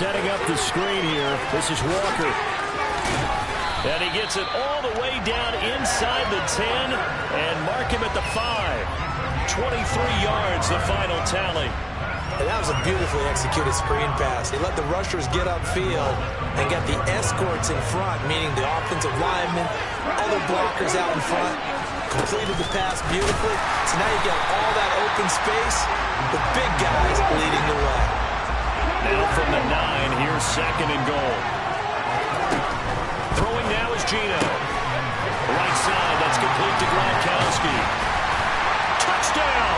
Setting up the screen here. This is Walker. And he gets it all the way down inside the 10 and mark him at the 5. 23 yards, the final tally. And that was a beautifully executed screen pass. He let the rushers get upfield and got the escorts in front, meaning the offensive linemen, other blockers out in front. Completed the pass beautifully. So now you got all that open space with big guys leading the way. Now from the 9, here's 2nd and goal. Throwing now is Gino. Right side, that's complete to Gronkowski. Touchdown!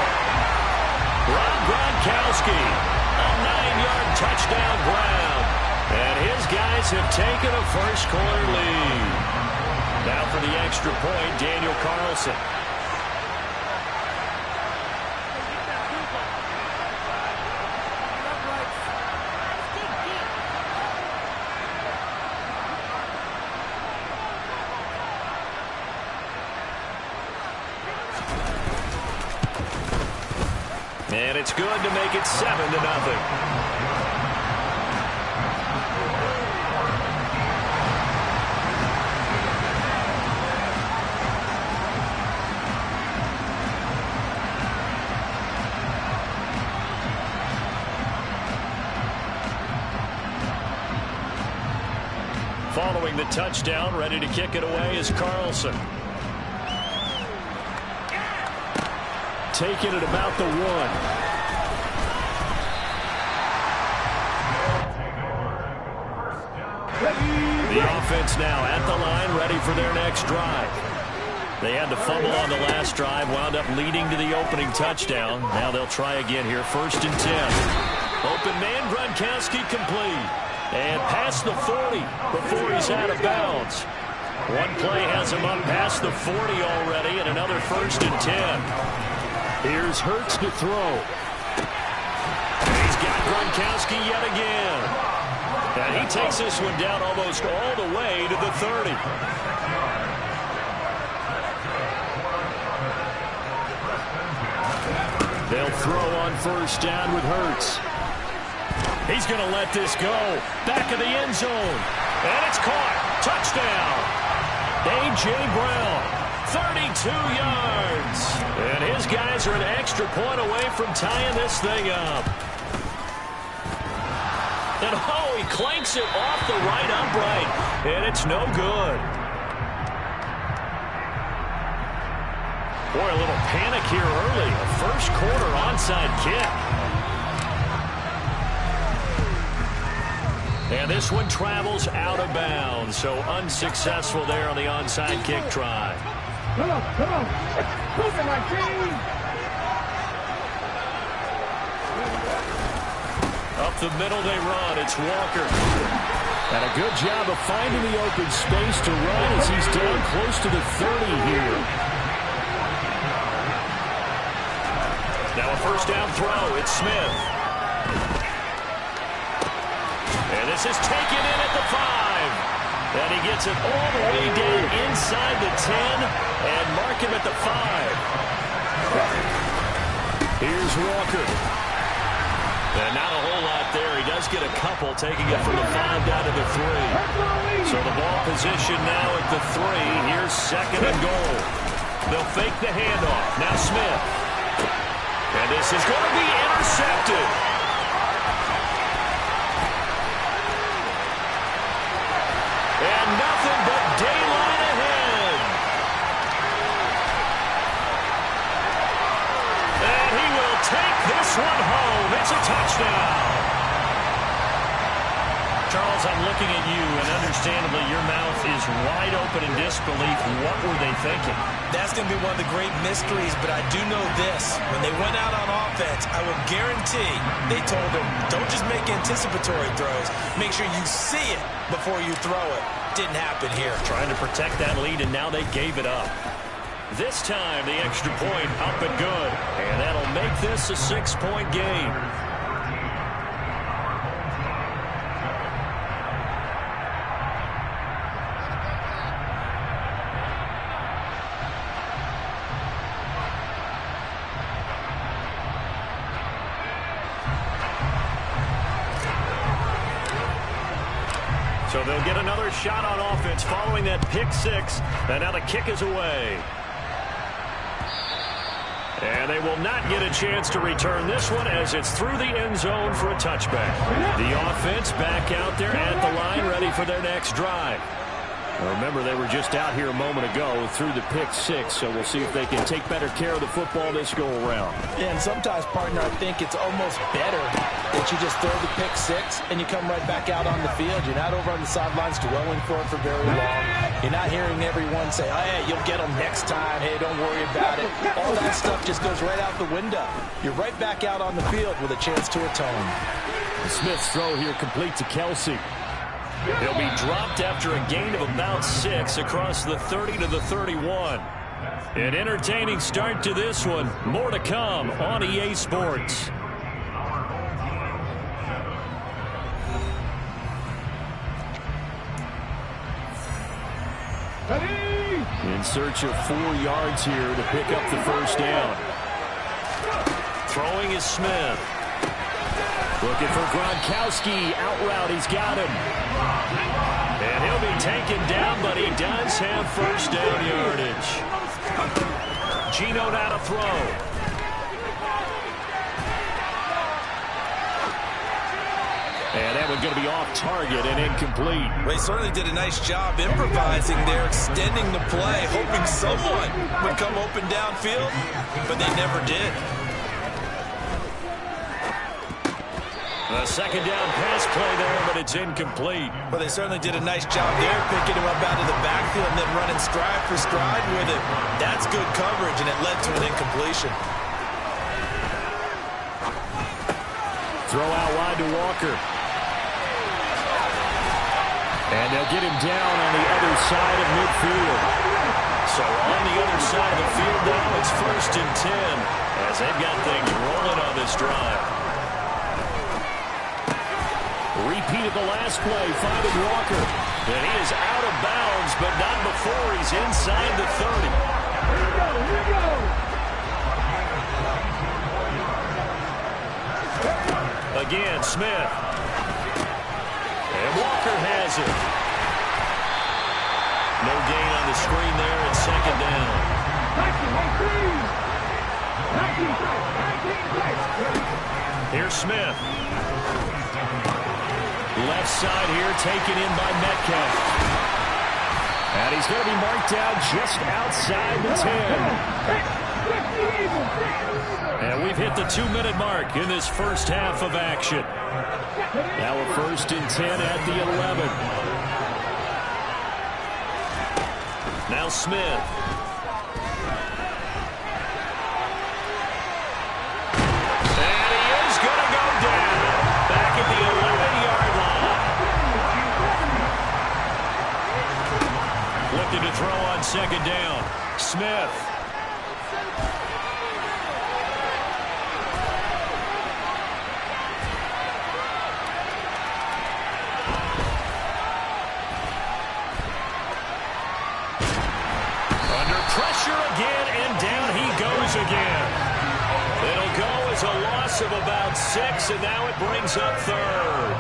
Rob Gronkowski, a 9-yard touchdown ground. And his guys have taken a first-quarter lead. Now for the extra point, Daniel Carlson. And it's good to make it 7-0. Following the touchdown, ready to kick it away is Carlson. Taking it about the 1. The offense now at the line, ready for their next drive. They had to fumble on the last drive, wound up leading to the opening touchdown. Now they'll try again here, 1st and 10. Open man, Gronkowski complete. And past the 40 before he's out of bounds. One play has him up past the 40 already, and another 1st and 10. Here's Hurts to throw. He's got Gronkowski yet again. And he takes this one down almost all the way to the 30. They'll throw on 1st down with Hurts. He's going to let this go. Back of the end zone. And it's caught. Touchdown. A.J. Brown. 32 yards. And his guys are an extra point away from tying this thing up. And oh, he clanks it off the right upright. And it's no good. Boy, a little panic here early. A first-quarter onside kick. And this one travels out of bounds. So unsuccessful there on the onside kick try. Come on. Move it, my team. Up the middle they run. It's Walker. And a good job of finding the open space to run as he's down close to the 30 here. Now a 1st down throw. It's Smith. And this is taken in at the 5. And he gets it all the way down inside the 10 and mark him at the 5. Here's Walker. And not a whole lot there. He does get a couple, taking it from the 5 down to the 3. So the ball position now at the 3. Here's 2nd and goal. They'll fake the handoff. Now Smith. And this is going to be intercepted. And nothing but daylight ahead. And he will take this one home. It's a touchdown. Charles, I'm looking at you, and understandably your mouth is wide open in disbelief. What were they thinking? That's going to be one of the great mysteries, but I do know this. When they went out on offense, I will guarantee they told him, don't just make anticipatory throws. Make sure you see it before you throw it. Didn't happen here. Trying to protect that lead, and now they gave it up. This time, the extra point up and good. And that'll make this a 6-point game. So they'll get another shot on offense following that pick six. And now the kick is away. And they will not get a chance to return this one as it's through the end zone for a touchback. The offense back out there at the line ready for their next drive. Remember, they were just out here a moment ago through the pick six, so we'll see if they can take better care of the football this go-around. Yeah, and sometimes, partner, I think it's almost better that you just throw the pick six and you come right back out on the field. You're not over on the sidelines dwelling for it for very long. You're not hearing everyone say, oh, hey, you'll get them next time. Hey, don't worry about it. All that stuff just goes right out the window. You're right back out on the field with a chance to atone. Smith's throw here complete to Kelsey. He'll be dropped after a gain of about 6 across the 30 to the 31. An entertaining start to this one. More to come on EA Sports. In search of 4 yards here to pick up the first down. Throwing is Smith. Looking for Gronkowski. Out route. He's got him. And he'll be taken down, but he does have first down yardage. Geno now to throw. And that one's going to be off target and incomplete. They certainly did a nice job improvising there, extending the play, hoping someone would come open downfield, but they never did. A second down pass play there, but it's incomplete. Well, they certainly did a nice job there, picking him up out of the backfield and then running stride for stride with it. That's good coverage, and it led to an incompletion. Throw out wide to Walker. And they'll get him down on the other side of midfield. So on the other side of the field now, it's 1st and 10 as they've got things rolling on this drive. Repeat of the last play, finding Walker. And he is out of bounds, but not before he's inside the 30. Here we go. Again, Smith. And Walker has it. No gain on the screen there at second down. Here's Smith. Left side here taken in by Metcalf. And he's going to be marked out just outside the 10. And we've hit the 2-minute mark in this first half of action. Now a 1st and 10 at the 11. Now Smith. And he is going to go down. Back at the 11-yard line. Looking to throw on second down. Smith. Pressure again, and down he goes again. It'll go as a loss of about 6, and now it brings up 3rd.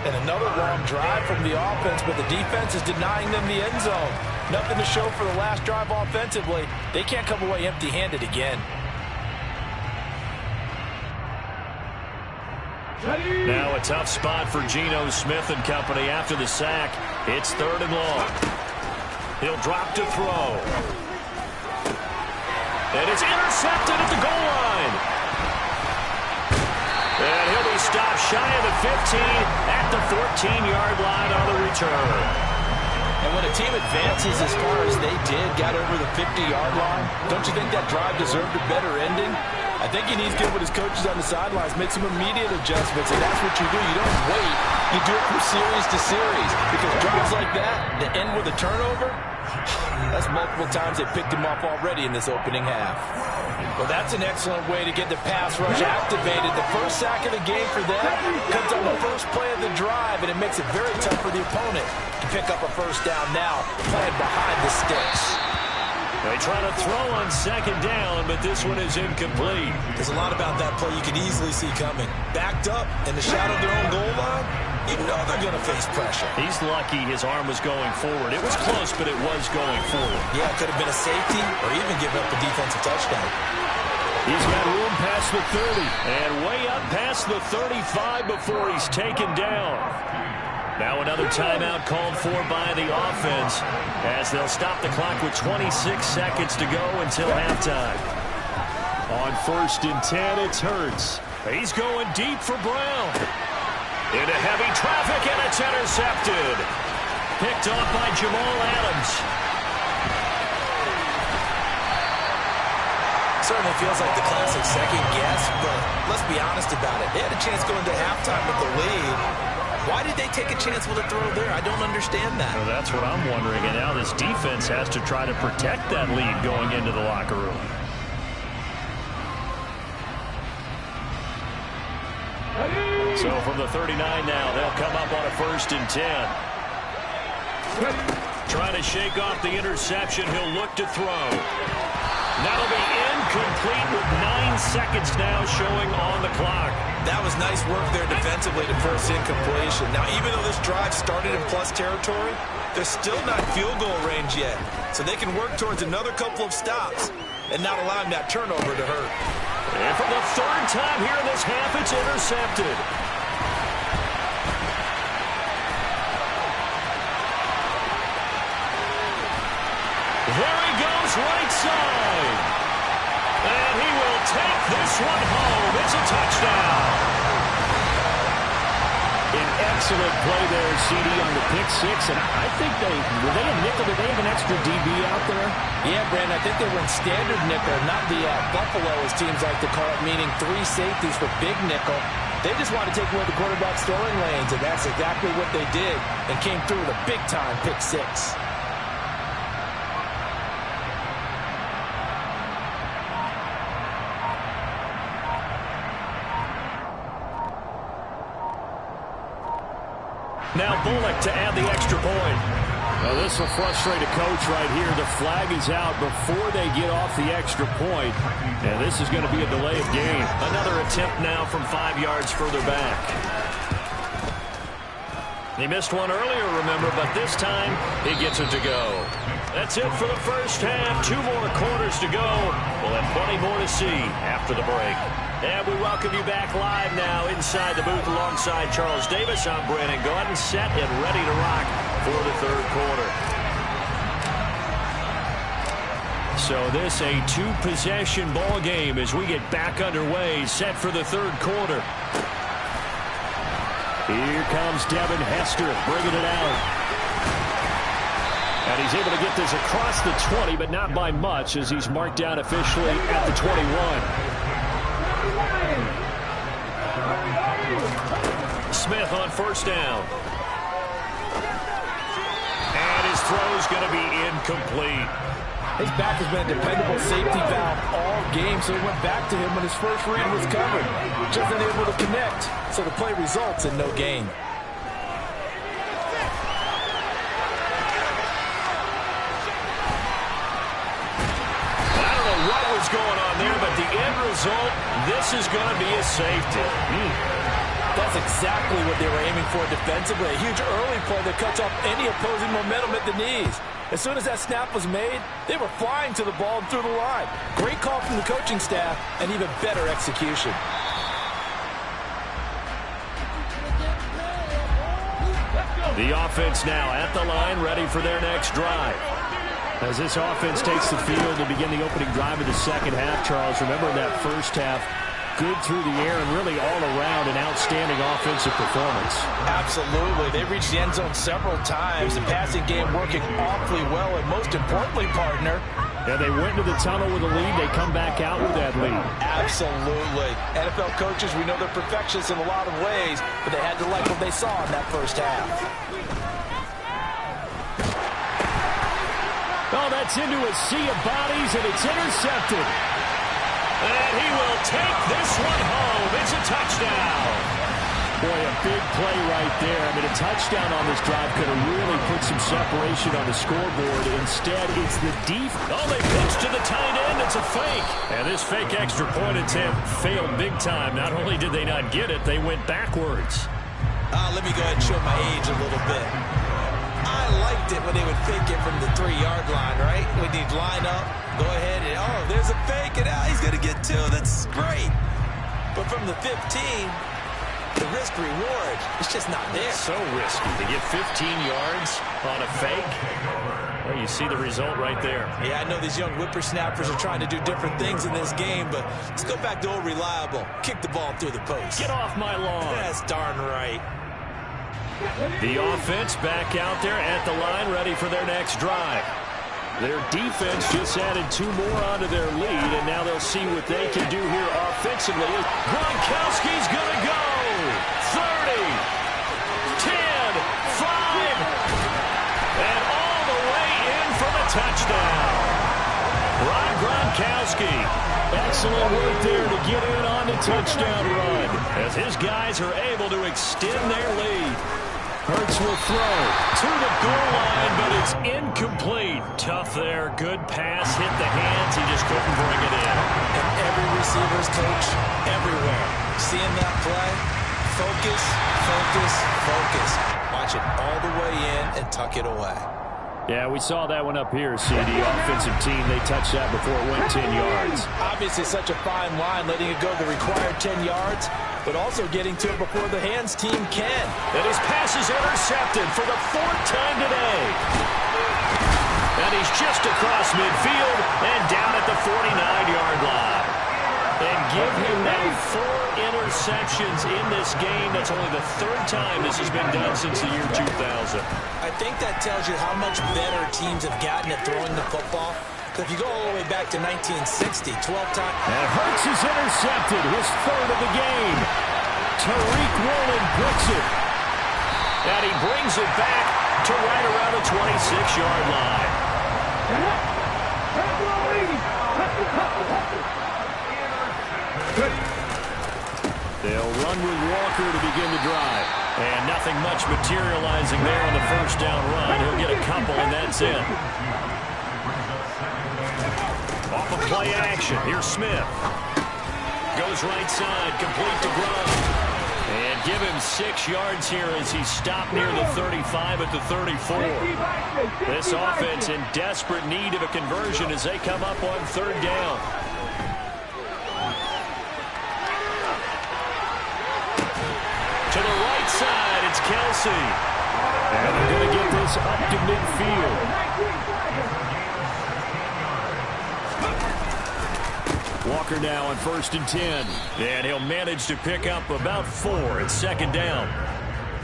And another long drive from the offense, but the defense is denying them the end zone. Nothing to show for the last drive offensively. They can't come away empty-handed again. Now a tough spot for Geno Smith and company after the sack. It's 3rd and long. He'll drop to throw. And it's intercepted at the goal line. And he'll be stopped shy of the 15 at the 14-yard line on the return. And when a team advances as far as they did, got over the 50-yard line, don't you think that drive deserved a better ending? I think he needs to get with his coaches on the sidelines, make some immediate adjustments, and that's what you do. You don't wait. You do it from series to series. Because drives like that end with a turnover, that's multiple times they picked him off already in this opening half. Well, that's an excellent way to get the pass rush activated. The first sack of the game for them comes on the first play of the drive, and it makes it very tough for the opponent to pick up a first down now, playing behind the sticks. They try to throw on second down, but this one is incomplete. There's a lot about that play you can easily see coming. Backed up in the shadow of their own goal line, you know they're going to face pressure. He's lucky his arm was going forward. It was close, but it was going forward. Yeah, it could have been a safety or even given up a defensive touchdown. He's got room past the 30 and way up past the 35 before he's taken down. Now another timeout called for by the offense as they'll stop the clock with 26 seconds to go until halftime. On 1st and 10, it's Hurts. He's going deep for Brown. Into heavy traffic, and it's intercepted. Picked off by Jamal Adams. Certainly feels like the classic second guess, but let's be honest about it. They had a chance going to halftime with the lead. Why did they take a chance with a throw there? I don't understand that. Well, that's what I'm wondering. And now this defense has to try to protect that lead going into the locker room. So from the 39 now, they'll come up on a 1st and 10. Trying to shake off the interception. He'll look to throw. That'll be incomplete with 9 seconds now showing on the clock. That was nice work there defensively to force incompletion. Now, even though this drive started in plus territory, they're still not field goal range yet. So they can work towards another couple of stops and not allowing that turnover to hurt. And for the 3rd time here in this half, it's intercepted. There he goes, right side. And he will take this one home. It's a touchdown. An excellent play there, CD, on the pick six. And I think were they in nickel? Did they have an extra DB out there? Yeah, Brandon, I think they were in standard nickel, not the Buffalo, as teams like to call it, meaning 3 safeties for big nickel. They just want to take away the quarterback's throwing lanes, and that's exactly what they did and came through with a big-time pick six. Now Bullock to add the extra point. Well, this will frustrate a coach right here. The flag is out before they get off the extra point. And this is going to be a delay of game. Another attempt now from 5 yards further back. He missed one earlier, remember, but this time he gets it to go. That's it for the first half. 2 more quarters to go. We'll have plenty more to see after the break. And we welcome you back live now inside the booth alongside Charles Davis. I'm Brandon Gaudin, set and ready to rock for the 3rd quarter. So this a 2-possession ball game as we get back underway, set for the 3rd quarter. Here comes Devin Hester bringing it out. And he's able to get this across the 20, but not by much as he's marked down officially at the 21. Smith on 1st down. And his throw's going to be incomplete. His back has been a dependable safety valve all game, so he went back to him when his first read was covered. Just unable to connect, so the play results in no gain. I don't know what was going on there, but the end result, this is going to be a safety. That's exactly what they were aiming for defensively. A huge early play that cuts off any opposing momentum at the knees. As soon as that snap was made, they were flying to the ball and through the line. Great call from the coaching staff and even better execution. The offense now at the line, ready for their next drive. As this offense takes the field to begin the opening drive of the 2nd half, Charles, remember that 1st half, good through the air and really all around an outstanding offensive performance. Absolutely. They reached the end zone several times. The passing game working awfully well, and most importantly, partner, yeah, they went into the tunnel with a lead. They come back out with that lead. Absolutely. NFL coaches, we know they're perfectionists in a lot of ways, but they had to like what they saw in that 1st half. Oh, that's into a sea of bodies, and it's intercepted. And he will take this one home. It's a touchdown. Boy, a big play right there. I mean, a touchdown on this drive could have really put some separation on the scoreboard. Instead, it's the defense. Oh, they pitch to the tight end. It's a fake. And this fake extra point attempt failed big time. Not only did they not get it, they went backwards. Let me go ahead and show my age a little bit. I liked it when they would fake it from the 3-yard line, right? When you'd line up, go ahead, and oh, there's a fake, and he's going to get 2. That's great. But from the 15, the risk-reward is just not there. So risky to get 15 yards on a fake. Well, you see the result right there. Yeah, I know these young whippersnappers are trying to do different things in this game, but let's go back to old reliable. Kick the ball through the post. Get off my lawn. That's darn right. The offense back out there at the line, ready for their next drive. Their defense just added 2 more onto their lead, and now they'll see what they can do here offensively. Gronkowski's going to go. 30, 10, 5, and all the way in for the touchdown. Gronkowski. Excellent work there to get in on the touchdown run, as his guys are able to extend their lead. Hurts will throw to the goal line, but it's incomplete. Tough there. Good pass. Hit the hands. He just couldn't bring it in. And every receiver's coach everywhere. Seeing that play, focus, focus, focus. Watch it all the way in and tuck it away. Yeah, we saw that one up here, CD. Offensive team, they touched that before it went 10 yards. Obviously, such a fine line, letting it go the required 10 yards, but also getting to it before the hands team can. And his pass is intercepted for the 4th time today. And he's just across midfield and down at the 49-yard line. And give him now 4 interceptions in this game. That's only the 3rd time this has been done since the year 2000. I think that tells you how much better teams have gotten at throwing the football. Because if you go all the way back to 1960, 12 times. And Hurts is intercepted, his 3rd of the game. Tariq Woolen bricks it. And he brings it back to right around the 26-yard line. They'll run with Walker to begin the drive. And nothing much materializing there on the 1st down run. He'll get a couple, and that's it. Off of play action, here's Smith. Goes right side, complete to Gronk. And give him 6 yards here as he's stopped near the 35 at the 34. This offense in desperate need of a conversion as they come up on 3rd down. To the right side, it's Kelsey. And they're going to get this up to midfield. Walker now on 1st and 10. And he'll manage to pick up about 4 at 2nd down.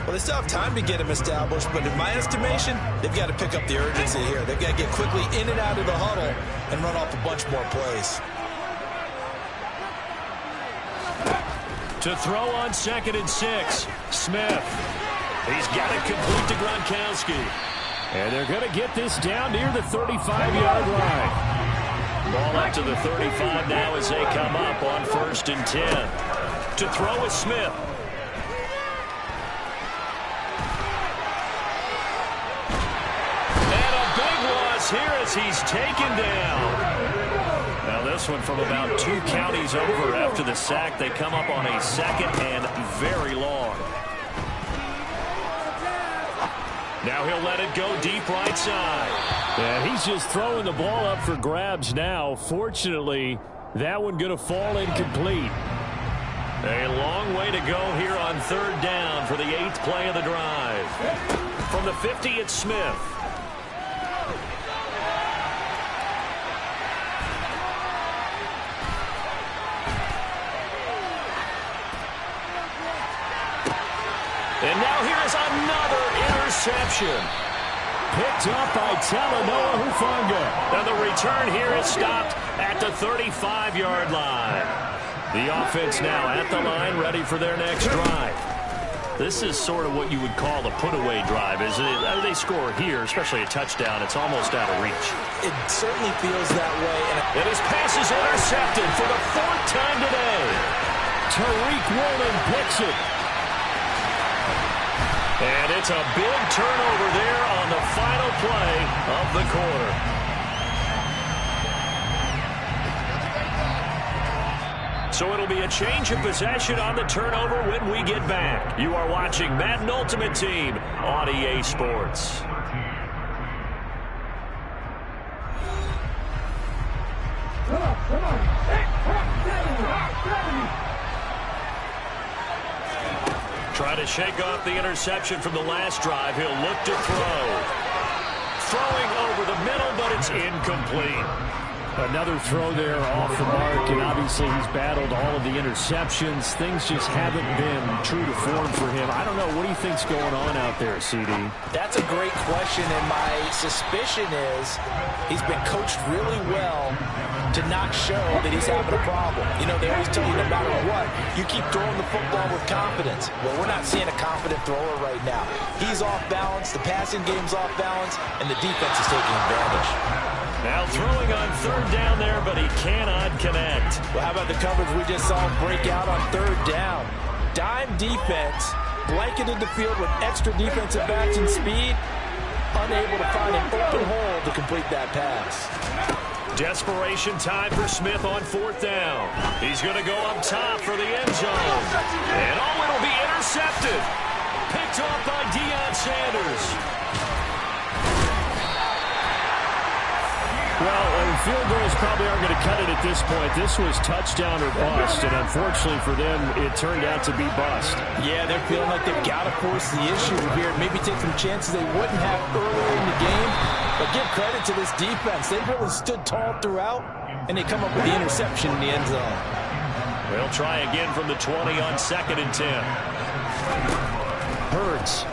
Well, they still have time to get him established, but in my estimation, they've got to pick up the urgency here. They've got to get quickly in and out of the huddle and run off a bunch more plays. To throw on 2nd and 6, Smith. He's got it complete to Gronkowski. And they're going to get this down near the 35-yard line. Ball up to the 35 now as they come up on 1st and 10. To throw is Smith. And a big loss here as he's taken down. Now this one from about 2 counties over after the sack. They come up on a 2nd and very long. Now he'll let it go deep right side. And he's just throwing the ball up for grabs now. Fortunately, that one going to fall incomplete. A long way to go here on 3rd down for the 8th play of the drive. From the 50, it's Smith. And now here's another interception. Picked up by Talanoa Hufanga. Now the return here is stopped at the 35-yard line. The offense now at the line, ready for their next drive. This is sort of what you would call a put-away drive, isn't it? They score here, especially a touchdown. It's almost out of reach. It certainly feels that way. And his pass is intercepted for the 4th time today. Tariq Woolen picks it. And it's a big turnover there on the final play of the quarter. So it'll be a change of possession on the turnover when we get back. You are watching Madden Ultimate Team on EA Sports. Try to shake off the interception from the last drive. He'll look to throw. Throwing over the middle, but it's incomplete. Another throw there off the mark, and obviously he's battled all of the interceptions. Things just haven't been true to form for him. I don't know. What do you think's going on out there, CD? That's a great question, and my suspicion is he's been coached really well to not show that he's having a problem. You know, they always tell you no matter what, you keep throwing the football with confidence. Well, we're not seeing a confident thrower right now. He's off balance, the passing game's off balance, and the defense is taking advantage. Now throwing on third down there, but he cannot connect. Well, how about the coverage we just saw him break out on third down? Dime defense, blanketed the field with extra defensive backs and speed, unable to find an open hole to complete that pass. Desperation time for Smith on fourth down. He's going to go up top for the end zone. And it'll be intercepted. Picked off by Deion Sanders. Well, field goals probably aren't going to cut it at this point. This was touchdown or bust, and unfortunately for them, it turned out to be bust. Yeah, they're feeling like they've got to force the issue here, maybe take some chances they wouldn't have earlier in the game. But give credit to this defense. They've really stood tall throughout, and they come up with the interception in the end zone. They'll try again from the 20 on 2nd and 10. Hurts.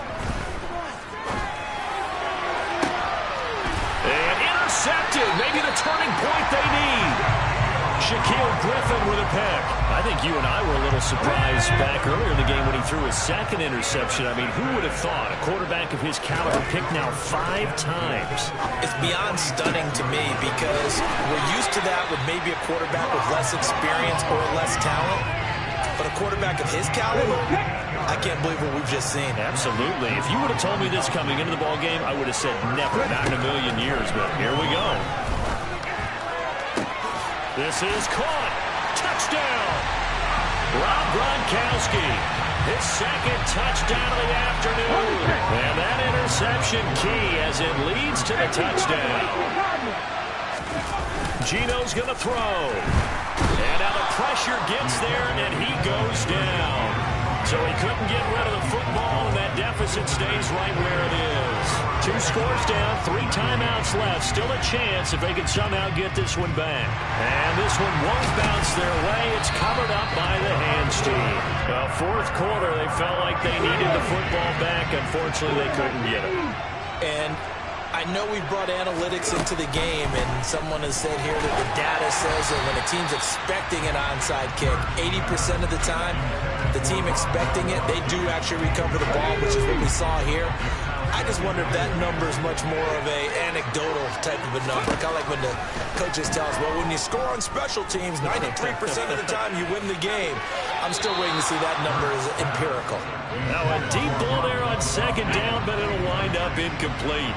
Intercepted, maybe the turning point they need. Shaquille Griffin with a pick. I think you and I were a little surprised back earlier in the game when he threw his second interception. I mean, who would have thought a quarterback of his caliber picked now 5 times? It's beyond stunning to me because we're used to that with maybe a quarterback with less experience or less talent. But a quarterback of his caliber, I can't believe what we've just seen. Absolutely. If you would have told me this coming into the ball game, I would have said never, not in a million years. But here we go. This is caught. Touchdown. Rob Gronkowski. His second touchdown of the afternoon. And that interception key as it leads to the touchdown. Gino's going to throw. And now the pressure gets there, and he goes down. So he couldn't get rid of the football, and that deficit stays right where it is. 2 scores down, 3 timeouts left. Still a chance if they could somehow get this one back. And this one won't bounce their way. It's covered up by the hands team. Well, 4th quarter, they felt like they needed the football back. Unfortunately, they couldn't get it. And I know we brought analytics into the game, and someone has said here that the data says that when a team's expecting an onside kick, 80% of the time, the team expecting it, they do actually recover the ball, which is what we saw here. I just wonder if that number is much more of a anecdotal type of a number. Kind of like when the coaches tell us, well, when you score on special teams, 93% of the time you win the game. I'm still waiting to see that number is empirical. Now a deep ball there on 2nd down, but it'll wind up incomplete.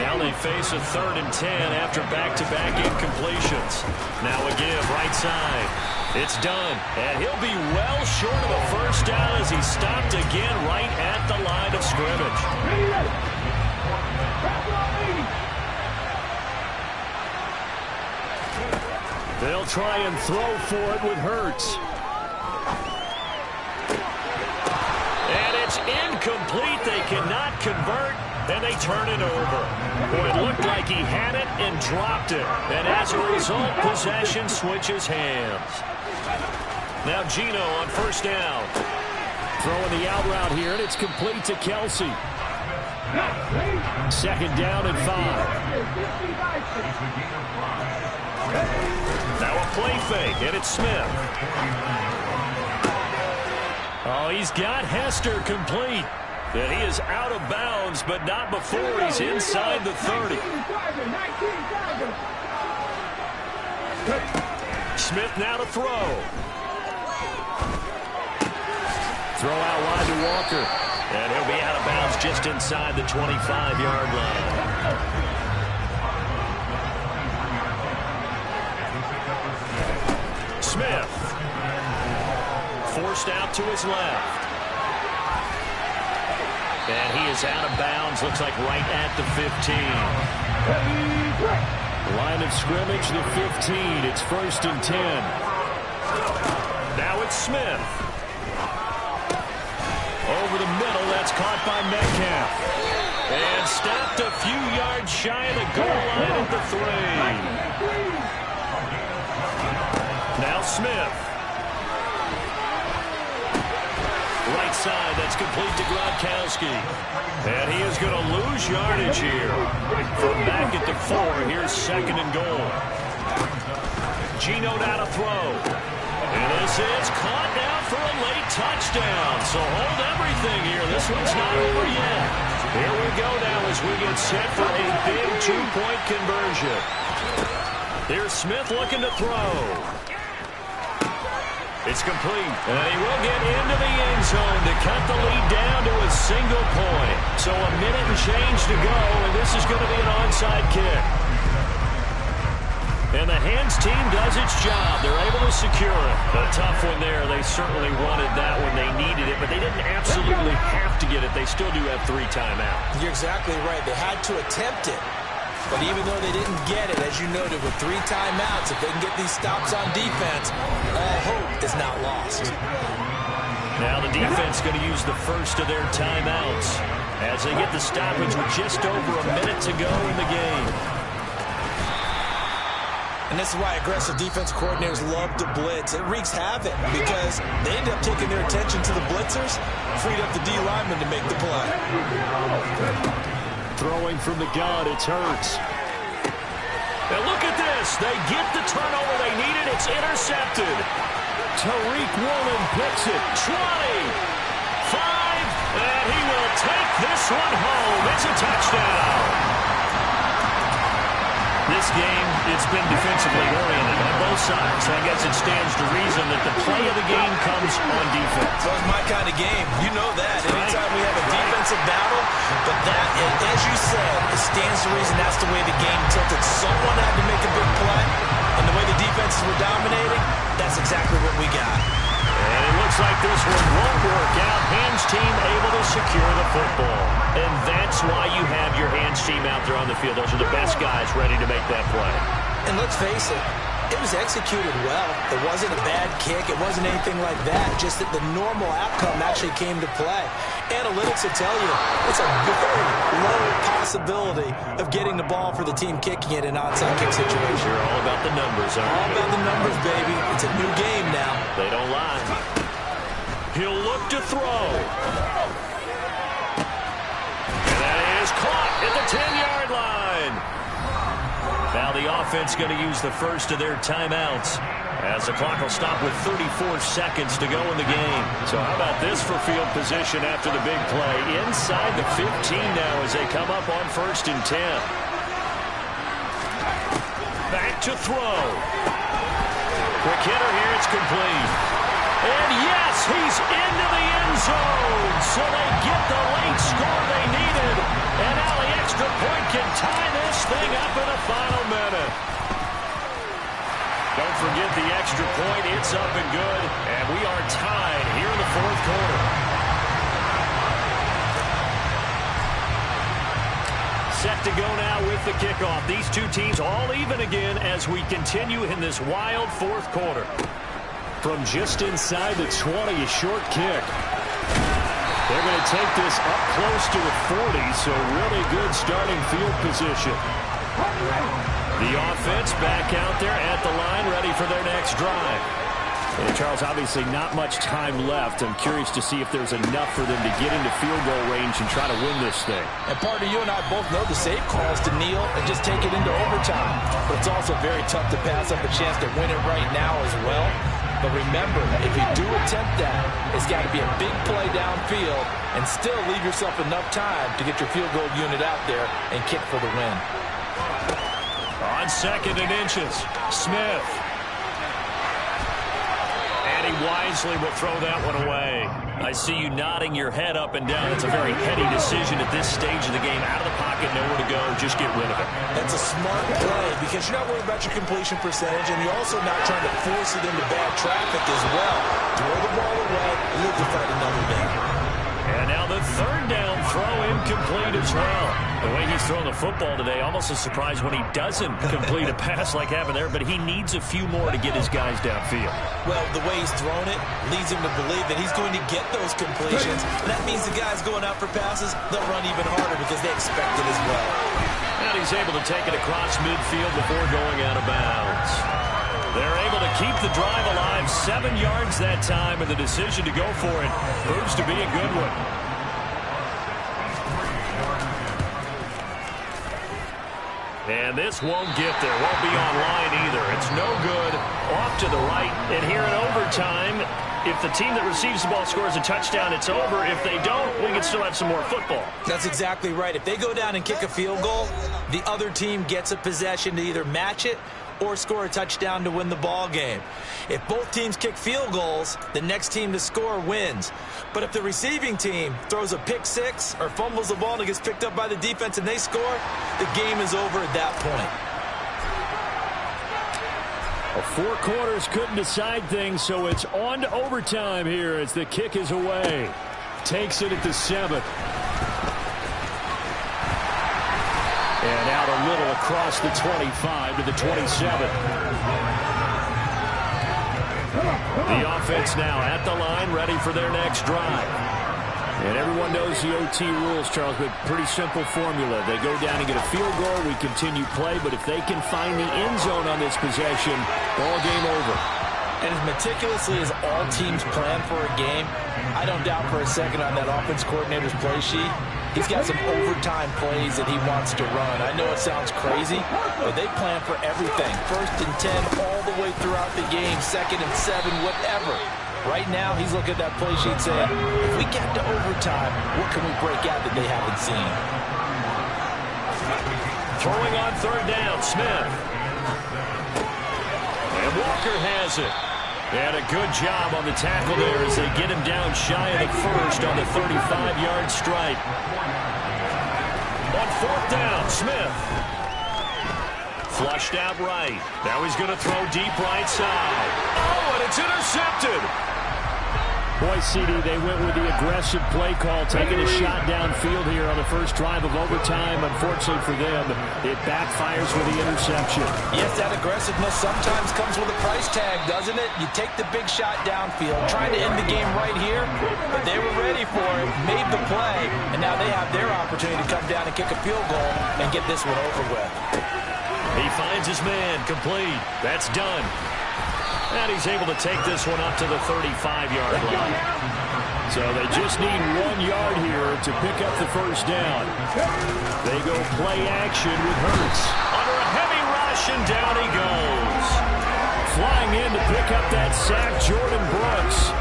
Now they face a 3rd and 10 after back-to-back incompletions. Now a give, right side. It's done, and he'll be well short of a first down as he stopped again right at the line of scrimmage. They'll try and throw for it with Hurts. And it's incomplete. They cannot convert, and they turn it over. Boy, it looked like he had it and dropped it. And as a result, possession switches hands. Now Gino on 1st down. Throwing the out route here, and it's complete to Kelsey. 2nd down and 5. Now a play fake, and it's Smith. Oh, he's got Hester complete. And he is out of bounds, but not before he's inside the 30. Smith now to throw. Throw out wide to Walker. And he'll be out of bounds just inside the 25-yard line. Smith. Forced out to his left. And he is out of bounds, looks like right at the 15. Line of scrimmage, the 15. It's 1st and 10. Now it's Smith. Over the middle, that's caught by Metcalf. And stopped a few yards shy of the goal line at the 3. Now Smith. Right side, that's complete to Gronkowski. And he is going to lose yardage here. From back at the 4, here's 2nd and goal. Geno now to throw. And this is caught now for a late touchdown. So hold everything here. This one's not over yet. Here we go now as we get set for a big 2-point conversion. Here's Smith looking to throw. It's complete, and he will get into the end zone to cut the lead down to a single point. So a minute and change to go, and this is going to be an onside kick. And the hands team does its job. They're able to secure it. A tough one there. They certainly wanted that when they needed it, but they didn't absolutely have to get it. They still do have 3 timeouts. You're exactly right. They had to attempt it. But even though they didn't get it, as you noted, with 3 timeouts, if they can get these stops on defense, all hope is not lost. Now the defense going to use the first of their timeouts as they get the stoppage with just over a minute to go in the game. And this is why aggressive defense coordinators love to blitz. It wreaks havoc because they end up taking their attention to the blitzers, freed up the D lineman to make the play. Throwing from the gun, it's Hurts. Now look at this. They get the turnover they needed. It's intercepted. Tariq Woolen picks it. 20. 5. And he will take this one home. It's a touchdown. This game, it's been defensively oriented on both sides. So I guess it stands to reason that the play of the game comes on defense. Well, it's my kind of game. You know that. Anytime we have a defensive battle, but that, as you said, it stands to reason that's the way the game tilted. Someone had to make a big play, and the way the defenses were dominating, that's exactly what we got. And it looks like this one won't work out. Hands team able to secure the football. And that's why you have your hands team out there on the field. Those are the best guys ready to make that play. And let's face it, it was executed well. It wasn't a bad kick. It wasn't anything like that. Just that the normal outcome actually came to play. Analytics will tell you it's a very low possibility of getting the ball for the team kicking it in an onside kick situation. You're all about the numbers, aren't you? All about the numbers, baby. It's a new game now. They don't lie. He'll look to throw. And that is caught at the 10-yard line. Now the offense going to use the first of their timeouts as the clock will stop with 34 seconds to go in the game. So how about this for field position after the big play? Inside the 15 now as they come up on 1st and 10. Back to throw. Quick hitter here, it's complete. And yes, he's into the end zone. So they get the late score they needed. And now the extra point can tie this thing up in the final minute. Don't forget the extra point. It's up and good. And we are tied here in the 4th quarter. Set to go now with the kickoff. These two teams all even again as we continue in this wild 4th quarter. From just inside the 20, a short kick. They're going to take this up close to the 40, so really good starting field position. The offense back out there at the line, ready for their next drive. And Charles, obviously not much time left. I'm curious to see if there's enough for them to get into field goal range and try to win this thing. And part of you and I both know the safe call is to kneel and just take it into overtime. But it's also very tough to pass up a chance to win it right now as well. But remember, if you do attempt that, it's got to be a big play downfield and still leave yourself enough time to get your field goal unit out there and kick for the win. On 2nd and inches, Smith. And he wisely will throw that one away. I see you nodding your head up and down. It's a very heady decision at this stage of the game. Out of the pocket, nowhere to go. Just get rid of it. That's a smart play because you're not worried about your completion percentage, and you're also not trying to force it into bad traffic as well. Throw the ball away and live to fight another day. And now the third down throw incomplete as well. The way he's throwing the football today, almost a surprise when he doesn't complete a pass like happened there, but he needs a few more to get his guys downfield. Well, the way he's thrown it leads him to believe that he's going to get those completions. And that means the guys going out for passes, they'll run even harder because they expect it as well. And he's able to take it across midfield before going out of bounds. They're able to keep the drive alive, 7 yards that time, and the decision to go for it proves to be a good one. And this won't get there, won't be online either. It's no good, off to the right, and here in overtime, if the team that receives the ball scores a touchdown, it's over. If they don't, we can still have some more football. That's exactly right. If they go down and kick a field goal, the other team gets a possession to either match it or score a touchdown to win the ball game. If both teams kick field goals, the next team to score wins. But if the receiving team throws a pick six or fumbles the ball and it gets picked up by the defense and they score, the game is over at that point. Well, 4 quarters couldn't decide things, so it's on to overtime here as the kick is away. Takes it at the 7th. And out a little across the 25 to the 27. The offense now at the line, ready for their next drive. And everyone knows the OT rules, Charles, but pretty simple formula. They go down and get a field goal, we continue play, but if they can find the end zone on this possession, ball game over. And as meticulously as all teams plan for a game, I don't doubt for a second on that offense coordinator's play sheet, he's got some overtime plays that he wants to run. I know it sounds crazy, but they plan for everything. 1st and 10 all the way throughout the game, 2nd and 7, whatever. Right now, he's looking at that play sheet saying, if we get to overtime, what can we break out that they haven't seen? Throwing on 3rd down, Smith. And Walker has it. And a good job on the tackle there as they get him down shy of the 1st on the 35-yard stripe. On 4th down, Smith. Flushed out right. Now he's going to throw deep right side. Oh, and it's intercepted. Boy, CD, they went with the aggressive play call, taking a shot downfield here on the first drive of overtime. Unfortunately for them, it backfires with the interception. Yes, that aggressiveness sometimes comes with a price tag, doesn't it? You take the big shot downfield, trying to end the game right here, but they were ready for it, made the play, and now they have their opportunity to come down and kick a field goal and get this one over with. He finds his man, complete. That's done. And he's able to take this one up to the 35-yard line. So they just need 1 yard here to pick up the first down. They go play action with Hurts. Under a heavy rush, and down he goes. Flying in to pick up that sack, Jordan Brooks.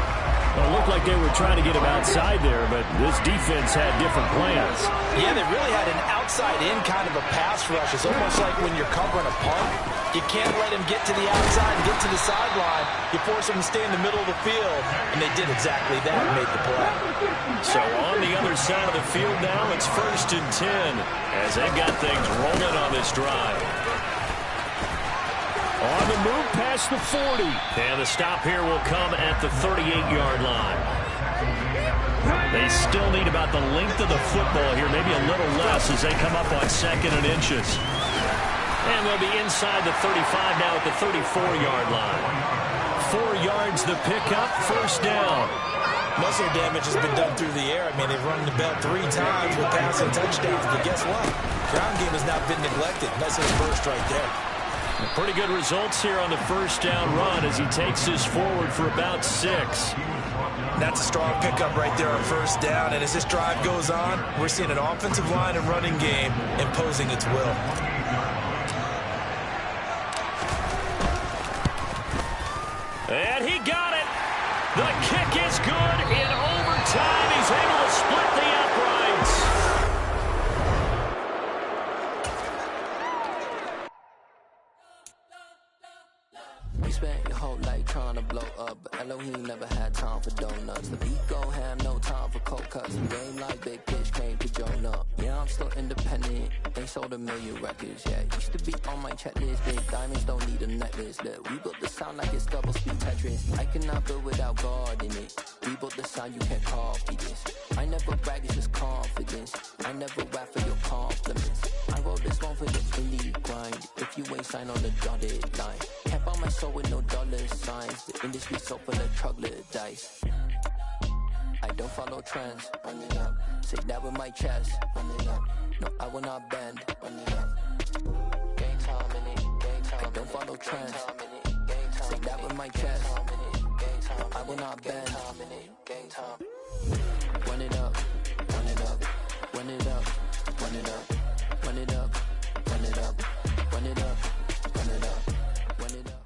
Well, it looked like they were trying to get him outside there, but this defense had different plans. Yeah, they really had an outside-in kind of a pass rush. It's almost like when you're covering a punt, you can't let him get to the outside and get to the sideline. You force him to stay in the middle of the field, and they did exactly that and made the play. So on the other side of the field now, it's 1st and 10 as they've got things rolling on this drive. On the move past the 40. And the stop here will come at the 38-yard line. They still need about the length of the football here, maybe a little less as they come up on 2nd and inches. And they'll be inside the 35 now at the 34-yard line. 4 yards the pickup, 1st down. Muscle damage has been done through the air. I mean, they've rung the bell 3 times with passing touchdowns, but guess what? Ground game has not been neglected. Nice little burst right there. Pretty good results here on the 1st down run as he takes this forward for about 6. That's a strong pickup right there on 1st down, and as this drive goes on, we're seeing an offensive line and running game imposing its will. And he got it. The kick is good in overtime. He's able to split the uprights. You spent your whole life trying to blow up. up, but Elohim never had time for donuts. The beat go ham, no time for cold cuts. The game like Big Pitch came to Jonah. Yeah, I'm still independent, they sold 1 million records, yeah. Used to be on my checklist, big diamonds don't need a necklace. Look, we built the sound like it's double speed Tetris. I cannot build without God in it. We built the sound, you can't copy this. I never brag, it's just confidence. I never rap for your compliments. I wrote this one for the indie grind. If you ain't signed on the dotted line, can't buy my soul with no dollar signs. The industry so full of troglodytes. I don't follow trends. Run it up. Say that with my chest. Run it up. No, I will not bend. Run it up. Gang time in it. Gang time. I don't follow trends. Say that with my chest. I will not bend. Gang time. Run it up. Run it up. Run it up. Run it up. Run it up. Run it up. Run it up. Run it up. Run it up.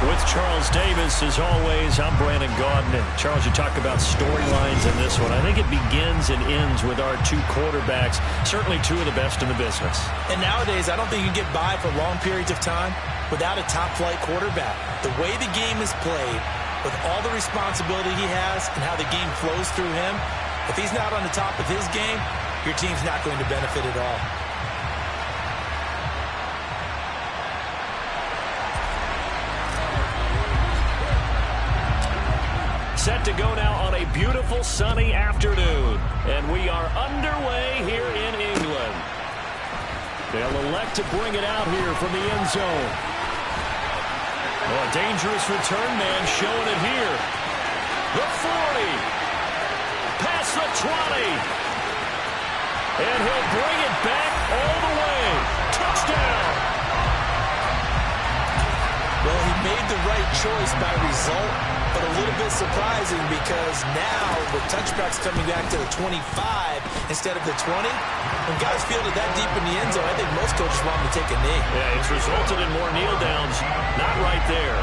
With Charles Davis, as always, I'm Brandon Gaudin. And Charles, you talk about storylines in this one. I think it begins and ends with our two quarterbacks, certainly two of the best in the business. And nowadays, I don't think you can get by for long periods of time without a top-flight quarterback. The way the game is played, with all the responsibility he has and how the game flows through him, if he's not on the top of his game, your team's not going to benefit at all. Set to go now on a beautiful sunny afternoon. And we are underway here in England. They'll elect to bring it out here from the end zone. Oh, a dangerous return man showing it here. The 40. Past the 20. And he'll bring it back all the way. Touchdown. Well, he made the right choice by result, but a little bit surprising because now with touchbacks coming back to the 25 instead of the 20, when guys field it that deep in the end zone, I think most coaches want them to take a knee. Yeah, it's resulted in more kneel downs. Not right there.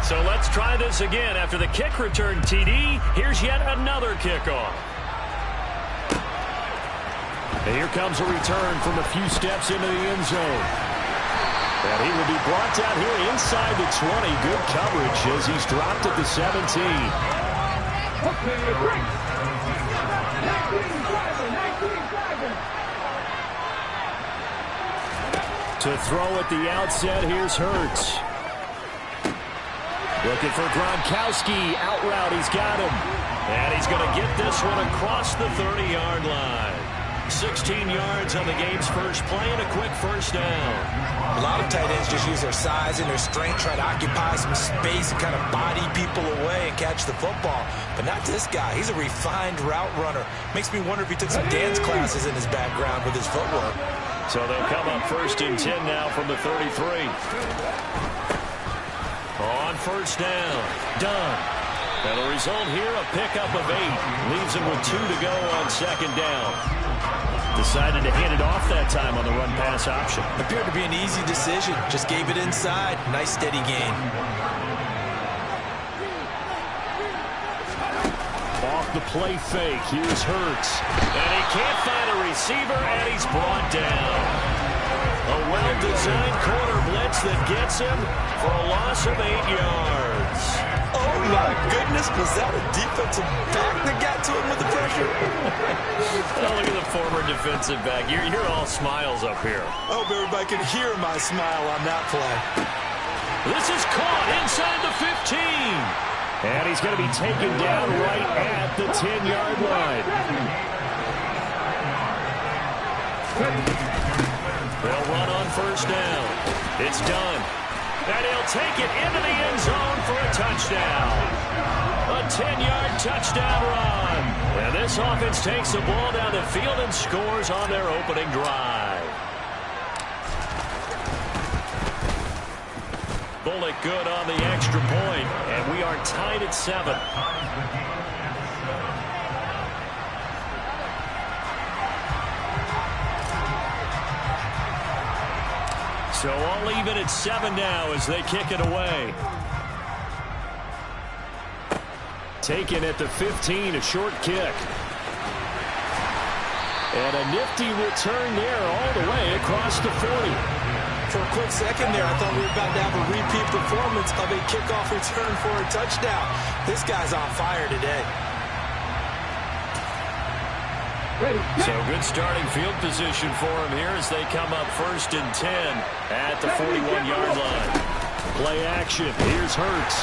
So let's try this again. After the kick return TD, here's yet another kickoff. And here comes a return from a few steps into the end zone. And he will be brought down here inside the 20. Good coverage as he's dropped at the 17. To throw at the outset, here's Hurts. Looking for Gronkowski. Out route, he's got him. And he's going to get this one across the 30-yard line. 16 yards on the game's first play and a quick first down. A lot of tight ends just use their size and their strength, try to occupy some space and kind of body people away and catch the football. But not this guy. He's a refined route runner. Makes me wonder if he took some dance classes in his background with his footwork. So they'll come up 1st and 10 now from the 33. On first down, done. And the result here, a pickup of 8. Leaves him with 2 to go on second down. Decided to hand it off that time on the run-pass option. Appeared to be an easy decision. Just gave it inside. Nice steady gain. Off the play fake. Here's Hurts. And he can't find a receiver, and he's brought down. A well-designed corner blitz that gets him for a loss of 8 yards. Oh, my goodness. Was that a defensive back that got to him with the pressure? Oh, look at the former defensive back. You're all smiles up here. I hope everybody can hear my smile on that play. This is caught inside the 15. And he's going to be taken down right at the 10-yard line. They'll run on first down. It's done. And he'll take it into the end zone for a touchdown. A 10-yard touchdown run. And this offense takes the ball down the field and scores on their opening drive. Bullock good on the extra point. And we are tied at 7. So all even at 7 now as they kick it away. Taken at the 15, a short kick. And a nifty return there all the way across the 40. For a quick second there, I thought we were about to have a repeat performance of a kickoff return for a touchdown. This guy's on fire today. So good starting field position for him here as they come up 1st and 10 at the 41-yard line. Play action. Here's Hurts.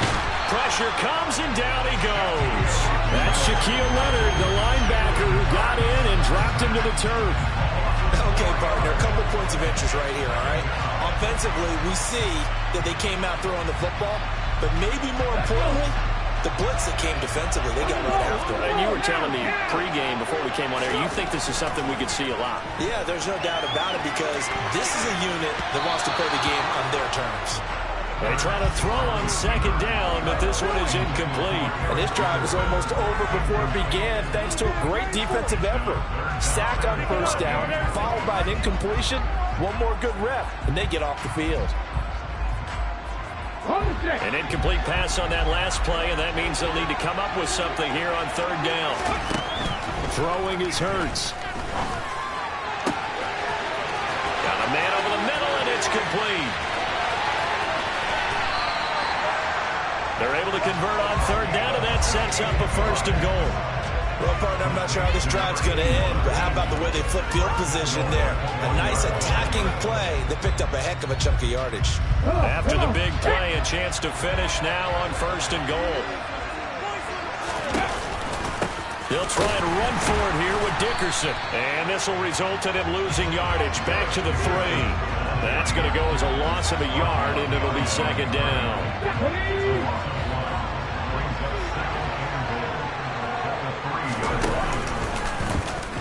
Pressure comes and down he goes. That's Shaquille Leonard, the linebacker who got in and dropped him to the turf. Okay, partner, a couple points of interest right here, all right? Offensively, we see that they came out throwing the football, but maybe more importantly, the blitz that came defensively, they got right after it. And you were telling me pregame before we came on air, you think this is something we could see a lot. Yeah, there's no doubt about it because this is a unit that wants to play the game on their terms. They try to throw on 2nd down, but this one is incomplete. And this drive was almost over before it began thanks to a great defensive effort. Sack on 1st down, followed by an incompletion, one more good rep, and they get off the field. An incomplete pass on that last play, and that means they'll need to come up with something here on 3rd down. Throwing is Hurts. Got a man over the middle, and it's complete. They're able to convert on 3rd down, and that sets up a 1st and goal. Well, partner, I'm not sure how this drive's going to end, but how about the way they flip field position there? A nice attacking play that picked up a heck of a chunk of yardage. After the big play, a chance to finish now on 1st and goal. They'll try and run for it here with Dickerson. And this will result in him losing yardage. Back to the 3. That's going to go as a loss of a yard, and it'll be 2nd down.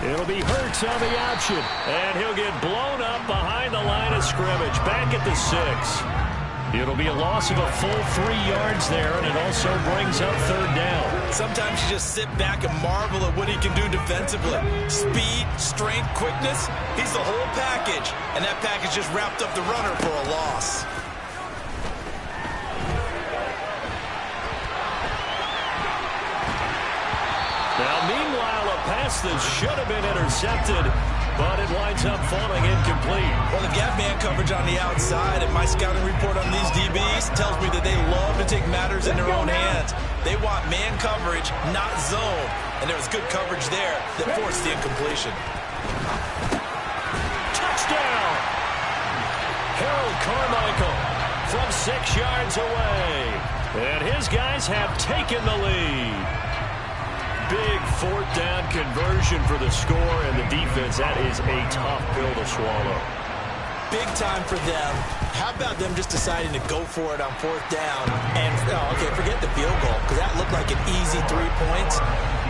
It'll be Hurts on the option, and he'll get blown up behind the line of scrimmage, back at the 6. It'll be a loss of a full 3 yards there, and it also brings up 3rd down. Sometimes you just sit back and marvel at what he can do defensively. Speed, strength, quickness, he's the whole package, and that package just wrapped up the runner for a loss. Now, meanwhile, a pass that should have been intercepted, but it winds up falling incomplete. Well, they've got man coverage on the outside, and my scouting report on these DBs tells me that they love to take matters in their own hands. They want man coverage, not zone, and there was good coverage there that forced the incompletion. Touchdown! Harold Carmichael from 6 yards away, and his guys have taken the lead. Big 4th down conversion for the score, and the defense, that is a tough pill to swallow. Big time for them. How about them just deciding to go for it on 4th down? And, okay, forget the field goal, because that looked like an easy 3 points.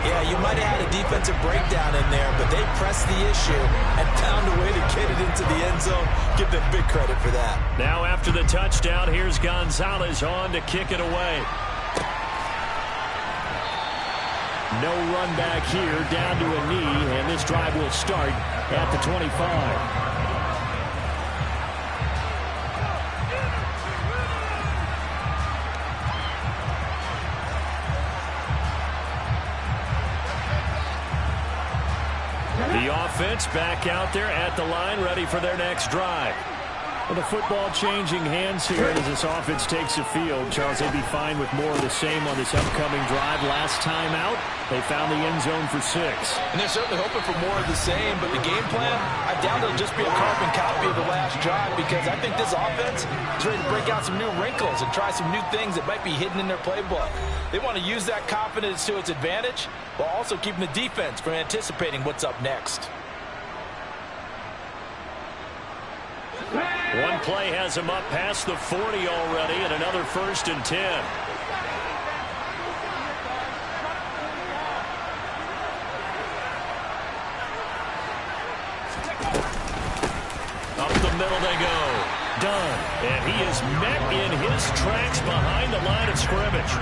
Yeah, you might have had a defensive breakdown in there, but they pressed the issue and found a way to get it into the end zone. Give them big credit for that. Now after the touchdown, here's Gonzalez on to kick it away. No run back here, down to a knee, and this drive will start at the 25. The offense back out there at the line, ready for their next drive. Well, the football changing hands here as this offense takes the field. Charles, they'd be fine with more of the same on this upcoming drive. Last time out, they found the end zone for 6. And they're certainly hoping for more of the same, but the game plan, I doubt it'll just be a carbon copy of the last drive, because I think this offense is ready to break out some new wrinkles and try some new things that might be hidden in their playbook. They want to use that confidence to its advantage while also keeping the defense from anticipating what's up next. One play has him up past the 40 already, and another 1st and 10. Up the middle they go. Done. And he is met in his tracks behind the line of scrimmage.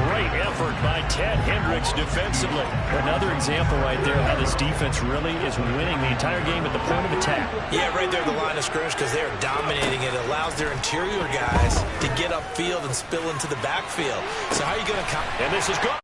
Great effort by Ted Hendricks defensively. Another example right there how this defense really is winning the entire game at the point of attack. Yeah, right there at the line of scrimmage, because they are dominating it. It allows their interior guys to get upfield and spill into the backfield. So how are you going to... And this is good.